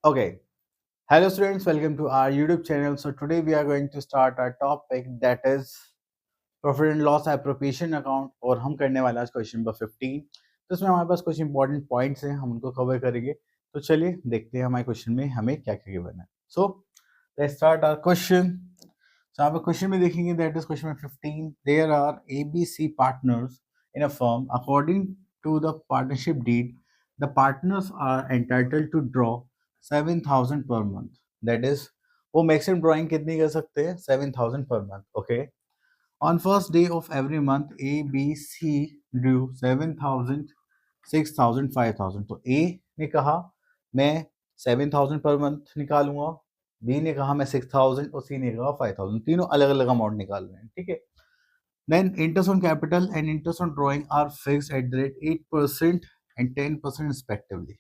Okay. Hello students, welcome to our YouTube channel. So today we are going to start our topic that is profit and loss appropriation account और हम करने वाले आज question number 15। तो इसमें हमारे पास कुछ इंपॉर्टेंट पॉइंट्स हैं, हम उनको कवर करेंगे। तो चलिए देखते हैं हमारे क्वेश्चन में हमें क्या क्या गिवन है। So let's start our question. So आप क्वेश्चन में देखेंगे that is question number 15। There are ABC partners in a firm according to the partnership deed the partners are entitled to draw 7,000 per month. That is वो maximum drawing कितनी कर सकते हैं? 7,000 per month. Okay. On first day of every month, A, B, C drew 7,000, 6,000, 5,000। तो A ने कहा मैं 7,000 per month निकालूंगा, B ने कहा मैं 6,000 और C ने कहा 5,000। तीनों अलग अलग अमाउंट निकाल रहे हैं, ठीक है। Then interest on capital and interest on drawing are fixed at the rate 8% and 10% respectively।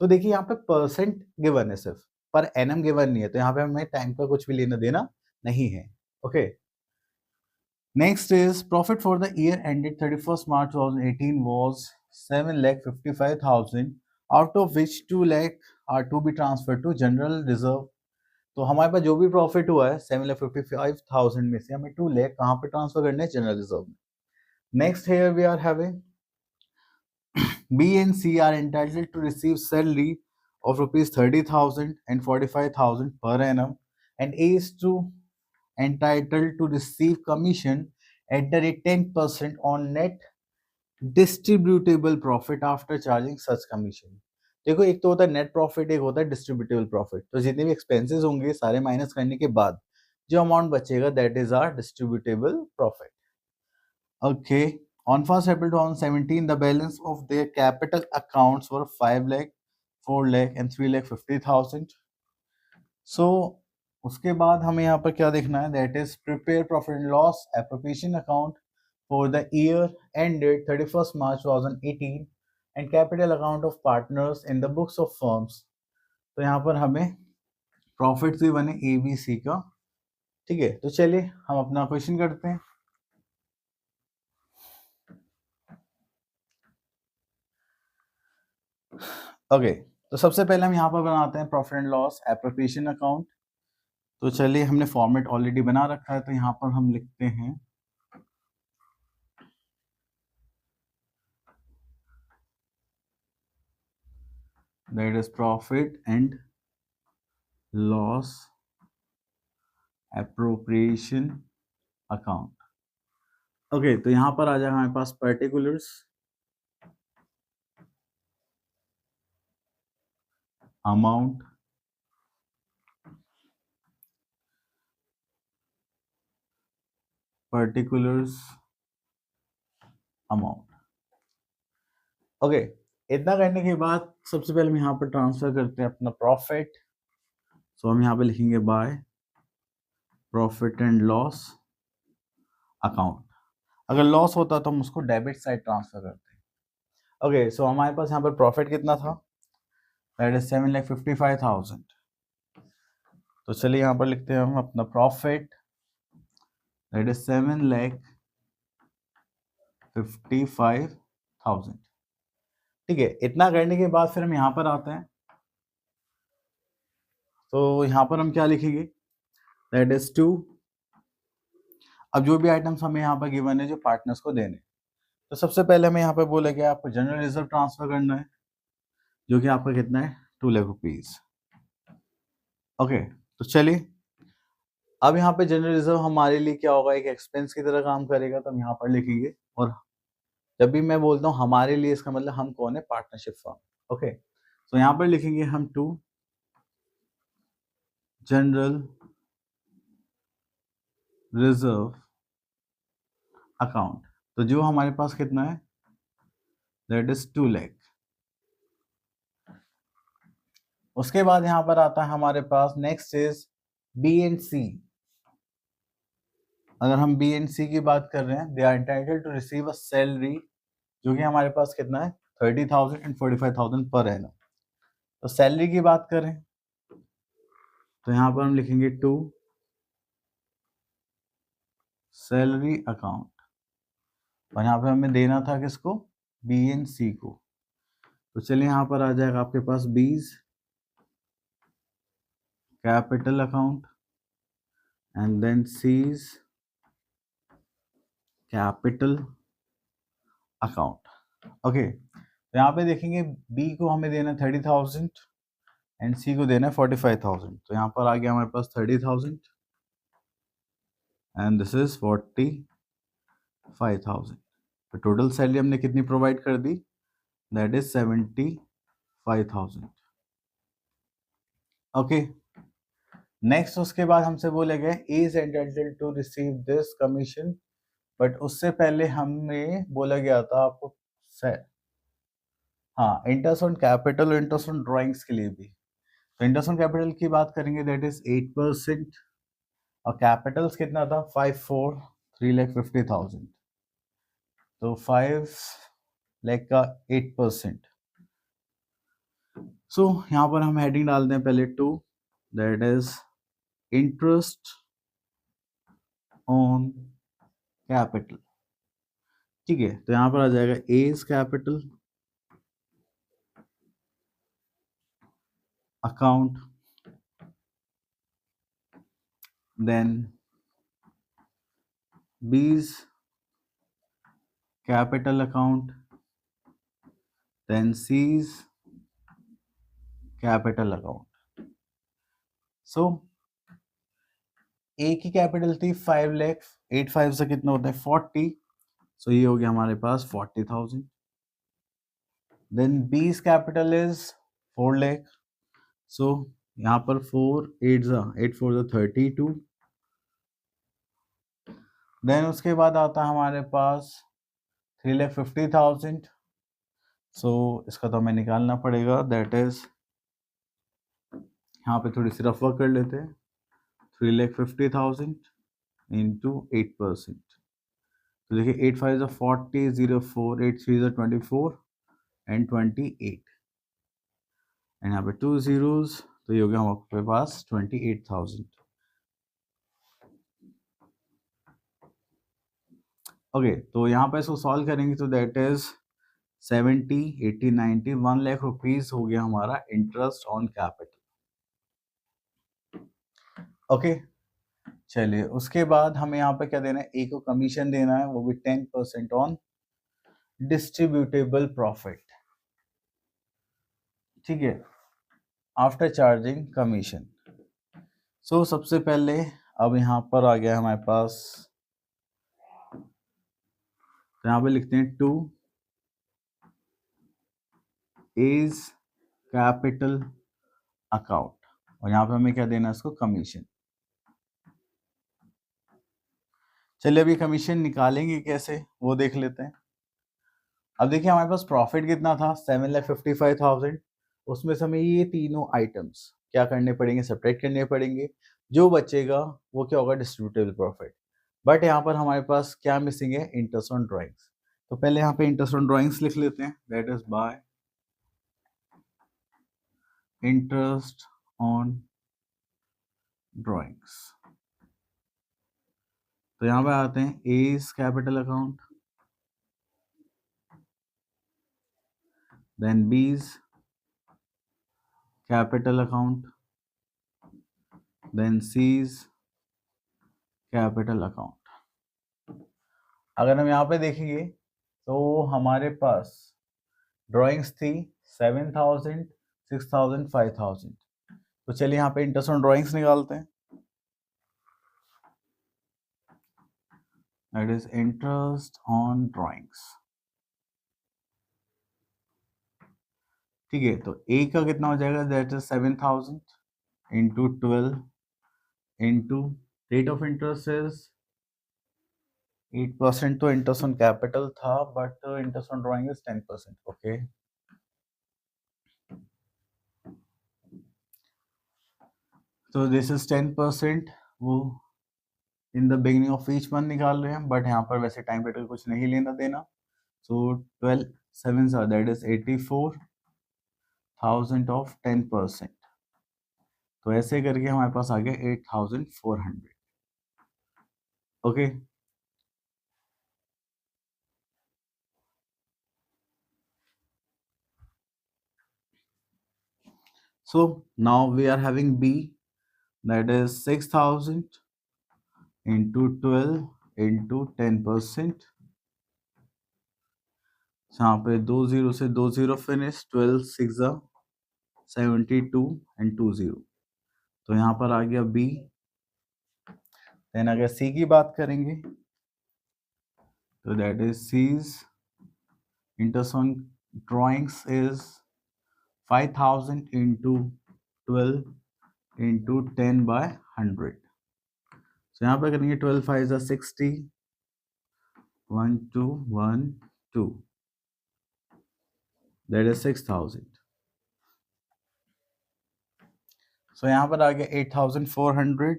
तो देखिए यहाँ पे परसेंट गिवन है, सिर्फ पर एनम गिवन नहीं है, तो यहाँ पे हमें टाइम का कुछ भी लेना देना नहीं है। Okay. Next is profit for the year ended 31st March 2018 was 7,55,000, out of which 2 lakh are to be transferred to general reserve। तो हमारे पास जो भी प्रॉफिट हुआ है 7,55,000 में से हमें 2 लाख कहाँ पे ट्रांसफर करने हैं? जनरल रिजर्व में। Next here we are having B and C are entitled to receive salary of rupees 30,000 and 45,000 per annum, and A is to entitled to receive commission at the rate 10% on net distributable profit after charging such commission। देखो एक तो होता है net profit, एक होता है distributable profit. तो जितने भी एक्सपेंसेस होंगे सारे माइनस करने के बाद जो अमाउंट बचेगा that is our distributable profit. Okay. On 1st April 2017, the balance of their capital accounts were 5 lakh, 4 lakh and 3 lakh 50,000। So उसके बाद हमें यहाँ पर क्या देखना है? That is prepare profit and loss appropriation account for the year ended 31st March 2018 and capital account of partners in the books of firms. तो यहाँ पर हमें प्रॉफिट भी बने ABC का, ठीक है। तो चलिए हम अपना क्वेश्चन करते हैं। ओके तो सबसे पहले हम यहाँ पर बनाते हैं profit and loss appropriation account. तो चलिए हमने फॉर्मेट ऑलरेडी बना रखा है, तो यहाँ पर हम लिखते हैं that is profit and loss appropriation account. Okay तो यहाँ पर आ जाएगा हमारे पास particulars, amount, particulars, amount. Okay इतना करने के बाद सबसे पहले हम यहाँ पर ट्रांसफर करते हैं अपना प्रॉफिट। सो हम यहाँ पे लिखेंगे by profit and loss account. अगर लॉस होता तो हम उसको डेबिट साइड ट्रांसफर करते हैं। ओके सो हमारे पास यहाँ पर प्रॉफिट कितना था? That is 7,55,000। तो चलिए यहाँ पर लिखते हैं हम अपना प्रॉफिट दैट इज 7,55,000, ठीक है। इतना करने के बाद फिर हम यहाँ पर आते हैं। तो यहाँ पर हम क्या लिखेंगे? That is 2। अब जो भी आइटम्स हमें यहाँ पर गिवन है जो पार्टनर्स को देने, तो सबसे पहले हमें यहाँ पर बोला गया आपको जनरल रिजर्व ट्रांसफर करना है, जो कि आपका कितना है? 2 लाख रुपीज। ओके तो चलिए अब यहाँ पे जनरल रिजर्व हमारे लिए क्या होगा? एक एक्सपेंस की तरह काम करेगा, तो हम यहाँ पर लिखेंगे। और जब भी मैं बोलता हूँ हमारे लिए, इसका मतलब हम कौन है? Partnership firm. ओके तो यहाँ पर लिखेंगे हम 2 जनरल रिजर्व अकाउंट। तो जो हमारे पास कितना है? That is 2 lakh. उसके बाद यहाँ पर आता है हमारे पास next is B and C। अगर हम B एंड C की बात कर रहे हैं, they are entitled to receive a salary, जो कि हमारे पास कितना है? 30,000 एंड 45,000 पर एनम। तो सैलरी की बात करें तो यहाँ पर हम लिखेंगे 2 सैलरी अकाउंट, और यहाँ पे हमें देना था किसको? B एंड C को। तो चलिए यहाँ पर आ जाएगा आपके पास B's capital account, and then C is capital account. Okay, तो यहाँ पे देखेंगे B को हमें देना 30,000 एंड C को देना है 45,000. तो यहाँ पर आ गया हमारे पास 30,000 एंड दिस इज 45,000. तो टोटल सैलरी हमने कितनी प्रोवाइड कर दी? That is 75,000. ओके, नेक्स्ट उसके बाद हमसे बोला गया is entitled to receive this commission, but उससे पहले हमें बोला गया था आपको हाँ इंटरेस्ट ऑन कैपिटल और इंटरेस्ट ऑन ड्राइंग्स के लिए भी. तो इंटरेस्ट ऑन कैपिटल की बात करेंगे दैट इज 8% और कैपिटल्स कितना था 3,50,000. तो 5 लाख का 8%. सो यहाँ पर हम हेडिंग डालते हैं पहले two, that is interest on capital. ठीक है, तो यहाँ पर आ जाएगा A is capital account, then B is capital account, then C is capital account. So A की कैपिटल थी 5 लाख, 8 से कितना होता है 40. सो ये हो गया हमारे पास 40,000. Then B's capital is 4 lakh. सो यहाँ पर 8 4 32. देन उसके बाद आता है हमारे पास 3,50,000. सो इसका तो हमें निकालना पड़ेगा, दैट इज यहाँ पे थोड़ी सी रफ वर्क कर लेते हैं. 3,50,000 इंटू 8%. तो देखिए 8 5 40, 0 4, 8 3 24 एंड 28 एंड यहाँ पे 2 zeros. तो ये हो गया हमारे पास 28,000. ओके, तो यहाँ पे इसको सॉल्व करेंगे तो दैट इज 70, 80, 90, 1 लाख रुपीज हो गया हमारा इंटरेस्ट ऑन कैपिटल. ओके, चलिए उसके बाद हमें यहाँ पे क्या देना है, ए को कमीशन देना है, वो भी 10% ऑन डिस्ट्रीब्यूटेबल प्रॉफिट. ठीक है, आफ्टर चार्जिंग कमीशन. सो सबसे पहले अब यहाँ पर आ गया हमारे पास, तो यहाँ पे लिखते हैं टू इज कैपिटल अकाउंट और यहाँ पे हमें क्या देना है इसको कमीशन. चलिए अभी कमीशन निकालेंगे कैसे वो देख लेते हैं. अब देखिए हमारे पास प्रॉफिट कितना था 7,55,000. उसमें से हमें ये तीनों आइटम्स क्या करने पड़ेंगे, सेपरेट करने पड़ेंगे. जो बचेगा वो क्या होगा, डिस्ट्रीब्यूटेबल प्रॉफिट. बट यहाँ पर हमारे पास क्या मिसिंग है, इंटरेस्ट ऑन ड्राइंग्स. तो पहले यहाँ पे इंटरेस्ट ऑन ड्राइंग्स लिख लेते हैं, that is by interest on drawings. तो यहाँ पे आते हैं A is capital account, then B's capital account, then C's capital account. अगर हम यहाँ पे देखेंगे तो हमारे पास ड्राइंग्स थी 7,000, 6,000, 5,000. तो चलिए यहाँ पे इंटरेस्ट ऑन ड्राइंग्स निकालते हैं, that is interest on drawings. ठीक है, तो ए का कितना हो जाएगा, that is 7,000 into 12 into rate of interest is 8%. तो इंटरेस्ट ऑन कैपिटल था but interest on drawing is 10%. Okay, तो दिस इज 10%. वो in the beginning of each month निकाल रहे हैं, बट यहाँ पर वैसे टाइम पीरियड कुछ नहीं लेना देना. सो 12 7 दैट इज 84,000 ऑफ 10%. तो ऐसे करके हमारे पास आ गया 8,400. Okay, so now we are having B. That is 6000 into 12 into 10%। यहाँ पे 20 से 20 फिनिश, 12 6 72 एंड 20, तो यहाँ पर आ गया बी। देन अगर सी की बात करेंगे तो that is C's interest on drawings is 5000 into 12 into 10 by 100। so यहाँ पे करेंगे 12 5 is 60, 1 2 1 2, that is 6000। so यहाँ पर आ गया 8400,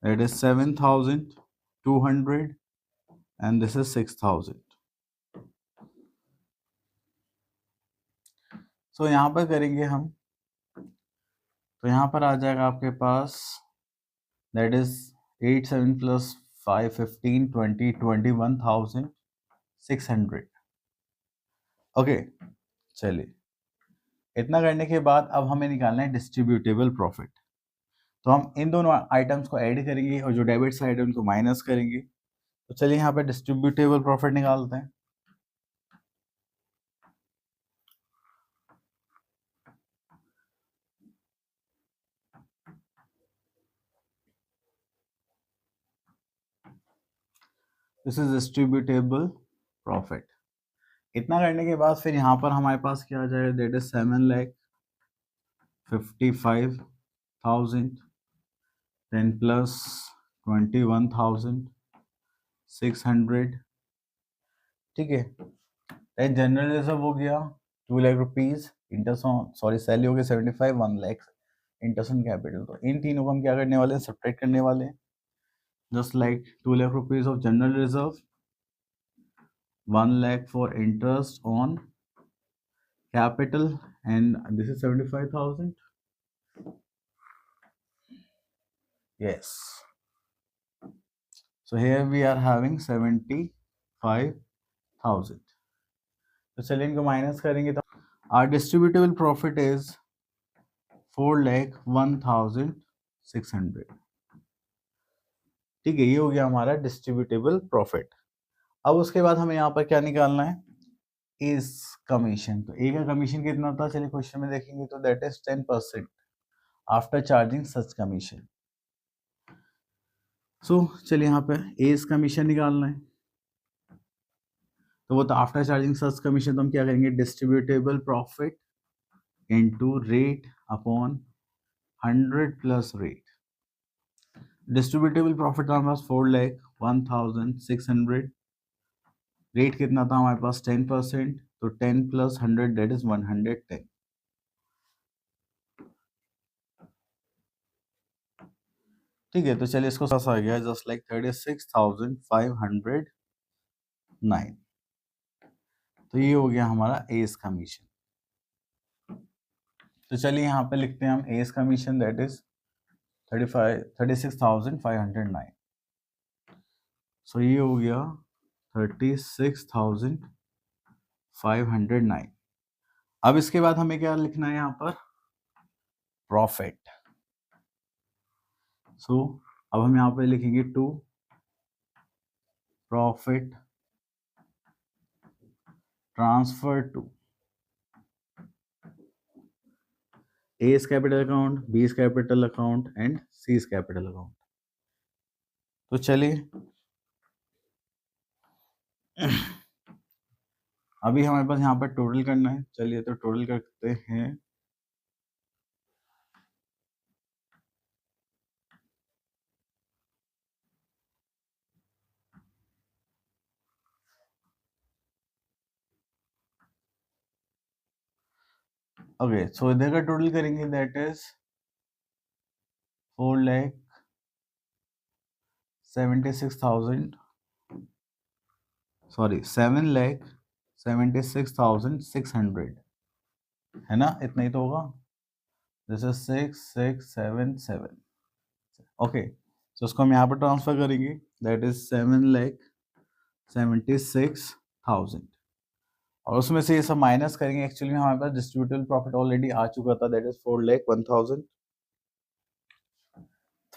that is 7200 and this is 6000। so यहाँ पर करेंगे हम, तो यहाँ पर आ जाएगा आपके पास that is 8 7 plus 5 15 20 21600। ओके चलिए, इतना करने के बाद अब हमें निकालना है डिस्ट्रीब्यूटेबल प्रॉफिट। तो हम इन दोनों आइटम्स को ऐड करेंगे और जो डेबिट साइड है उनको माइनस करेंगे। तो चलिए यहाँ पे डिस्ट्रीब्यूटेबल प्रॉफिट निकालते हैं। This is distributable profit. इतना करने के बाद फिर यहाँ पर हमारे पास क्या आ जाएगा, दैट इज 7,55,000 10 प्लस 21,600। ठीक है, जनरल रिजर्व हो गया 2 lakh rupees, interest sorry salary हो गया 75, 1 लाख इंटरेस्ट ऑन कैपिटल। तो इन तीनों को हम क्या करने वाले हैं, सब्ट्रैक्ट करने वाले हैं। Just like 2 lakh rupees of general reserve, 1 lakh for interest on capital, and this is 75,000। yes, so here we are having 75,000। तो चलिए इनको माइनस करेंगे तो our distributable profit is 4,01,600। ठीक है, ये हो गया हमारा डिस्ट्रीब्यूटेबल प्रॉफिट। अब उसके बाद हमें यहाँ पर क्या निकालना है, इज कमीशन। तो ए का कमीशन कितना था, चलिए क्वेश्चन में देखेंगे तो that is 10% after charging such commission. So चलिए यहाँ पे एज कमीशन निकालना है, तो वो तो आफ्टर चार्जिंग सच कमीशन। तो हम क्या करेंगे, distributable profit into rate upon 100 plus rate. Distributable profit था हमारे पास 4,01,600, रेट कितना था हमारे पास 10%, तो 10 प्लस 100 दैट इज 110। ठीक है, तो चलिए इसको साथ आ गया जस्ट लाइक 36,509। तो ये हो गया हमारा एज कमीशन। तो चलिए यहाँ पे लिखते हैं हम एज कमीशन, दैट इज 36,509। सो ये हो गया 36,509। अब इसके बाद हमें क्या लिखना है यहाँ पर, प्रॉफिट। सो अब हम यहाँ पे लिखेंगे to profit transfer to A's capital account, B's capital account and C's capital account. तो चलिए अभी हमारे पास यहाँ पर टोटल करना है, चलिए तो टोटल करते हैं। ओके, सो इधर का टोटल करेंगे, दैट इज 4,76,000 सॉरी 7,76,600 है ना, इतना ही तो होगा। This is 6677। ओके, सो उसको हम यहाँ पर ट्रांसफर करेंगे, दैट इज 7,76,000। और उसमें से ये सब माइनस करेंगे। एक्चुअली में हमारे पास डिस्ट्रीब्यूटेबल प्रॉफिट ऑलरेडी आ चुका था, दैट इज 4,01,000,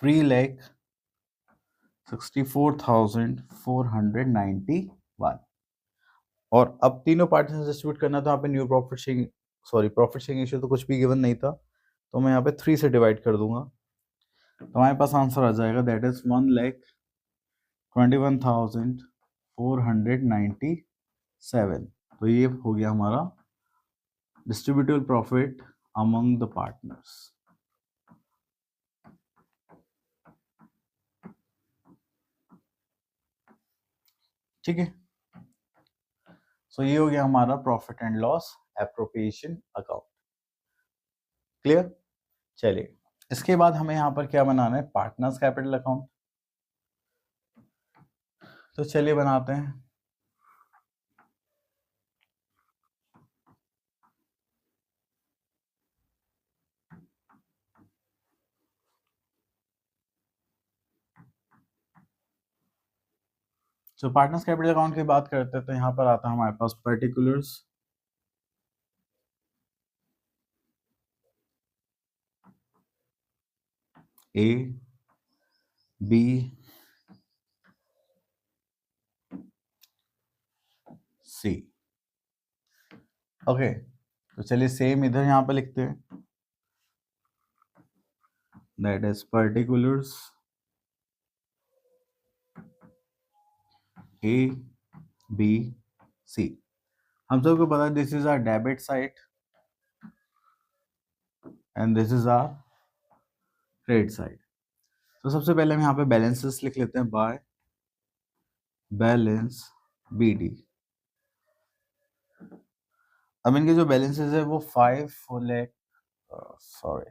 3,64,491। और अब तीनों पार्टी से डिस्ट्रीब्यूट करना था, यहाँ पे new profit sharing, sorry profit sharing ratio तो कुछ भी गिवन नहीं था, तो मैं यहाँ पे 3 से डिवाइड कर दूंगा, तो हमारे पास आंसर आ जाएगा, दैट इज 1,21,497। तो ये हो गया हमारा distributable profit among the partners. ठीक है, सो ये हो गया हमारा profit and loss appropriation account. Clear? चलिए, इसके बाद हमें यहाँ पर क्या बनाना है, पार्टनर्स कैपिटल अकाउंट। तो चलिए बनाते हैं। तो पार्टनर्स कैपिटल अकाउंट की बात करते हैं, तो यहाँ पर आता है हमारे पास particulars, A B C. Okay, तो चलिए सेम इधर यहाँ पर लिखते हैं, that is particulars A B C. हम सबको पता है this is our debit side and this is our credit side. तो सबसे पहले हम यहाँ पे बैलेंसेस लिख लेते हैं, बाय बैलेंस बी डी। अब इनके जो बैलेंसेस है वो 5 lakh, sorry,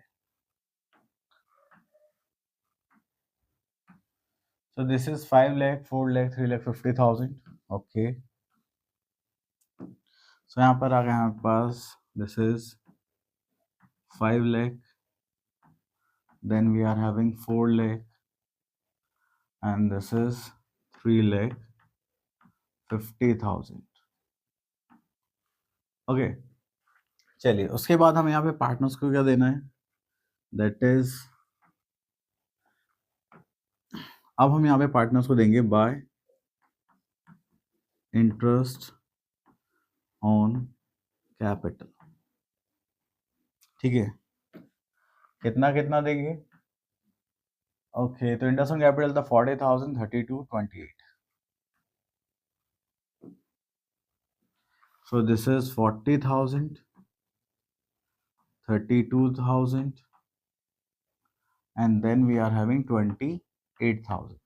so this is 5 lakh, 4 lakh, 3,50,000. Okay, so यहाँ पर आ गया हमारे पास, this is 5 lakh, then we are having 4 lakh, and this is 3,50,000. Okay, चलिए उसके बाद हमें यहाँ पे पार्टनर्स को क्या देना है, दैट इज, अब हम यहाँ पे पार्टनर्स को देंगे बाय इंटरेस्ट ऑन कैपिटल। ठीक है, कितना कितना देंगे, ओके, तो इंटरेस्ट ऑन कैपिटल था 40,000, 32, 28, so this is 40,000, 32,000, and then we are having 28,000.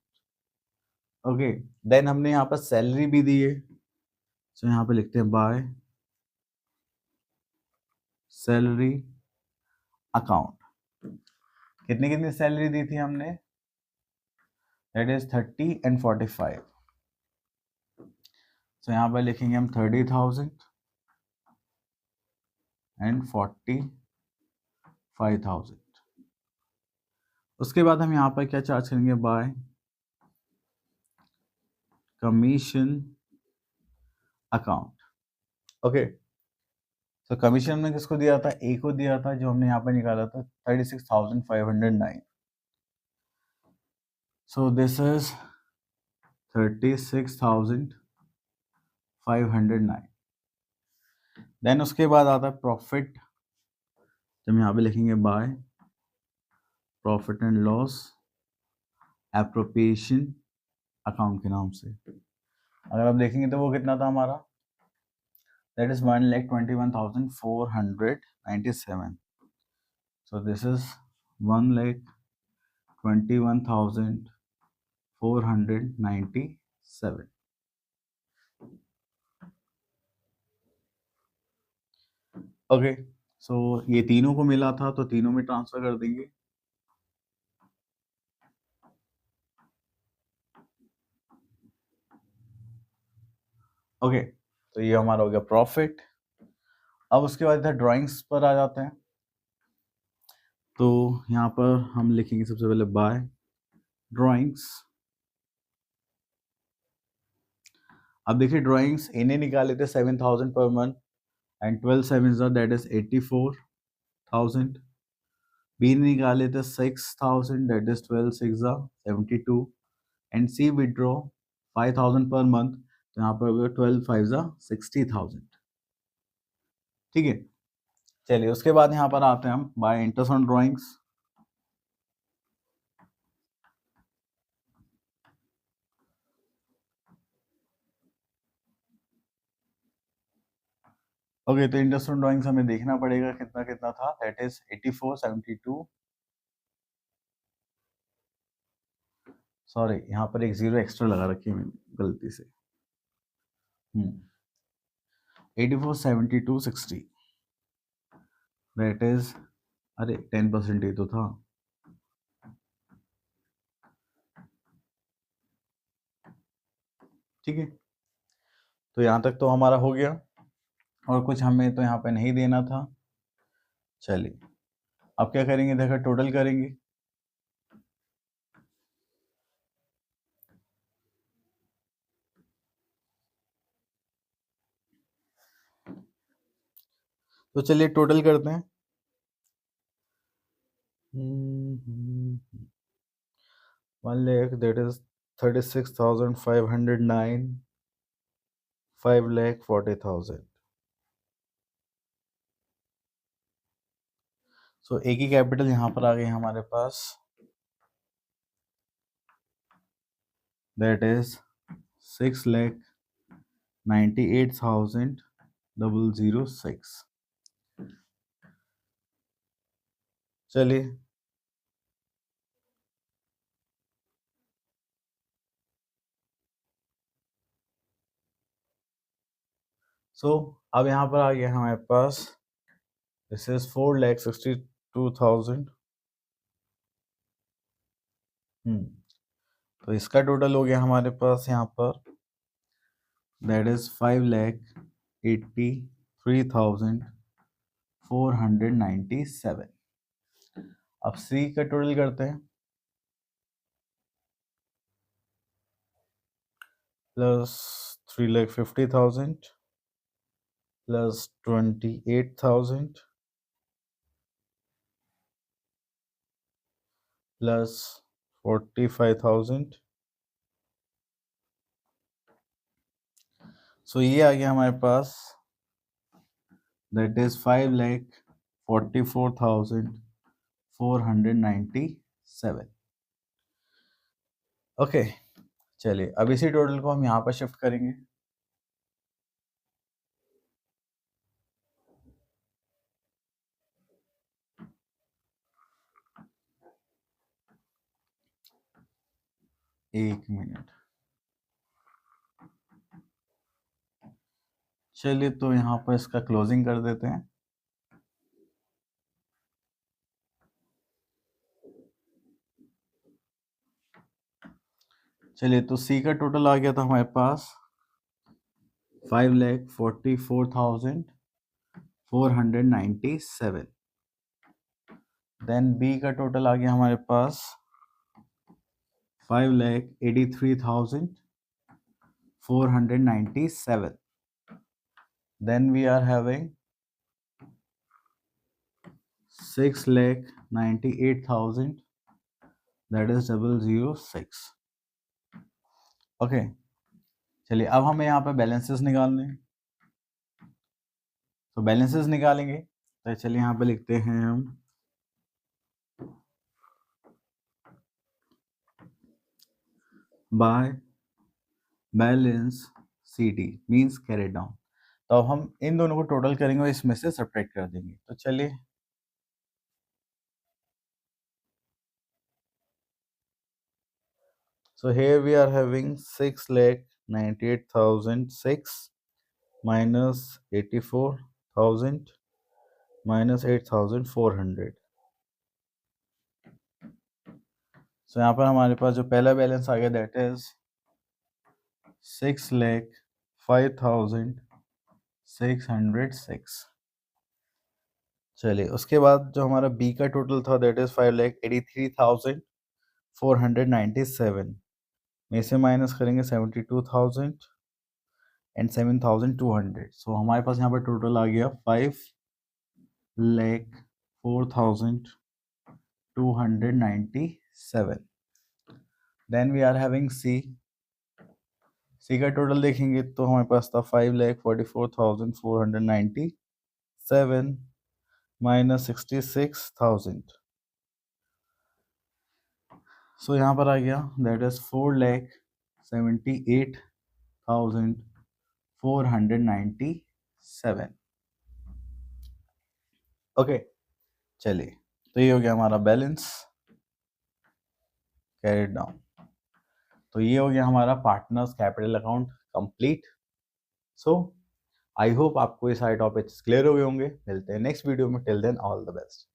Okay, then हमने यहाँ पर सैलरी भी दी है, तो यहाँ पे लिखते हैं बाय सैलरी अकाउंट। कितनी कितनी सैलरी दी थी हमने, दैट इज 30 and 45, तो यहाँ पर लिखेंगे हम 30,000 and 45,000। उसके बाद हम यहाँ पर क्या चार्ज करेंगे, बाय कमीशन अकाउंट। ओके, तो कमीशन में किसको दिया था, ए को दिया था, जो हमने यहाँ पर निकाला था 36,509। सो दिस इज 36,509। देन उसके बाद आता है प्रॉफिट, तो हम यहाँ पे लिखेंगे by profit and loss appropriation account के नाम से। अगर आप देखेंगे तो वो कितना था हमारा, that is 1,21,497। So this is 1,21,497। Okay, so ये तीनों को मिला था, तो तीनों में ट्रांसफर कर देंगे। ओके, तो ये हमारा हो गया प्रॉफिट। अब उसके बाद इधर ड्राइंग्स पर आ जाते हैं, तो यहाँ पर हम लिखेंगे सबसे पहले बाय ड्राइंग्स। अब देखिए ड्राइंग्स इन्हें निकाले थे 7,000 per month and 12 7 that is 84,000. B निकाले थे 6,000 that is 12 6 72 and C withdraw 5,000 per month, तो यहाँ पर 12 5 60,000. ठीक है, चलिए उसके बाद यहाँ पर आते हैं हम bye interest on drawings. Okay, तो इंटरेस्ट ऑन ड्राइंग्स हमें देखना पड़ेगा कितना कितना था. That is 84 72. सॉरी, यहाँ पर एक जीरो एक्स्ट्रा लगा रखी है मैंने गलती से. 84 72 60. दैट इज, अरे 10% ही तो था. ठीक है, तो यहाँ तक तो हमारा हो गया और कुछ हमें तो यहाँ पे नहीं देना था. चलिए अब क्या करेंगे, देखो टोटल करेंगे. तो चलिए टोटल करते हैं. 1 lakh, that is 36,509. 5,40,000. सो एक ही कैपिटल यहाँ पर आ गई हमारे पास. That is 6,98,006. चलिए अब यहाँ पर आ गया हमारे पास. This is 4,62,000. तो इसका टोटल हो गया हमारे पास यहाँ पर. That is 5,83,497. अब सी का टोटल करते हैं. Plus 3,50,000 plus 28,000 plus 45,000. सो ये आ गया हमारे पास. That is 5,44,497. ओके, चलिए अब इसी टोटल को हम यहाँ पर शिफ्ट करेंगे. एक मिनट. चलिए तो यहाँ पर इसका क्लोजिंग कर देते हैं. चलिए तो सी का टोटल आ गया था हमारे पास 5,44,497. देन बी का टोटल आ गया हमारे पास 5,83,497. Then we are having 6,98,000. That is 006. Okay, चलिए अब हमें यहाँ पे बैलेंसेस निकालने हैं. तो बैलेंसेस निकालेंगे तो चलिए यहाँ पे लिखते हैं हम by balance C D means carry down. तो अब हम इन दोनों को टोटल करेंगे और इसमें से सब्ट्रैक्ट कर देंगे. तो चलिए so here we are having 6,98,006 minus 84,000 minus 8,400. सो यहाँ पर हमारे पास जो पहला बैलेंस आ गया दैट इज 6,05,606. चलिए उसके बाद जो हमारा बी का टोटल था दैट इज 5,83,497. में से माइनस करेंगे 72,000 एंड 7,200. सो हमारे पास यहाँ पर टोटल आ गया 5,04,297. Then we are having C. C का टोटल देखेंगे तो हमारे पास था 5,44,497 माइनस 66,000. सो यहाँ पर आ गया दैट इज 4,78,497. ओके, चलिए, तो ये हो गया हमारा बैलेंस कैरिड डाउन. तो ये हो गया हमारा partners capital account complete. So I hope आपको ये सारे टॉपिक्स क्लियर हो गए होंगे. मिलते हैं नेक्स्ट वीडियो में. Till then all the best.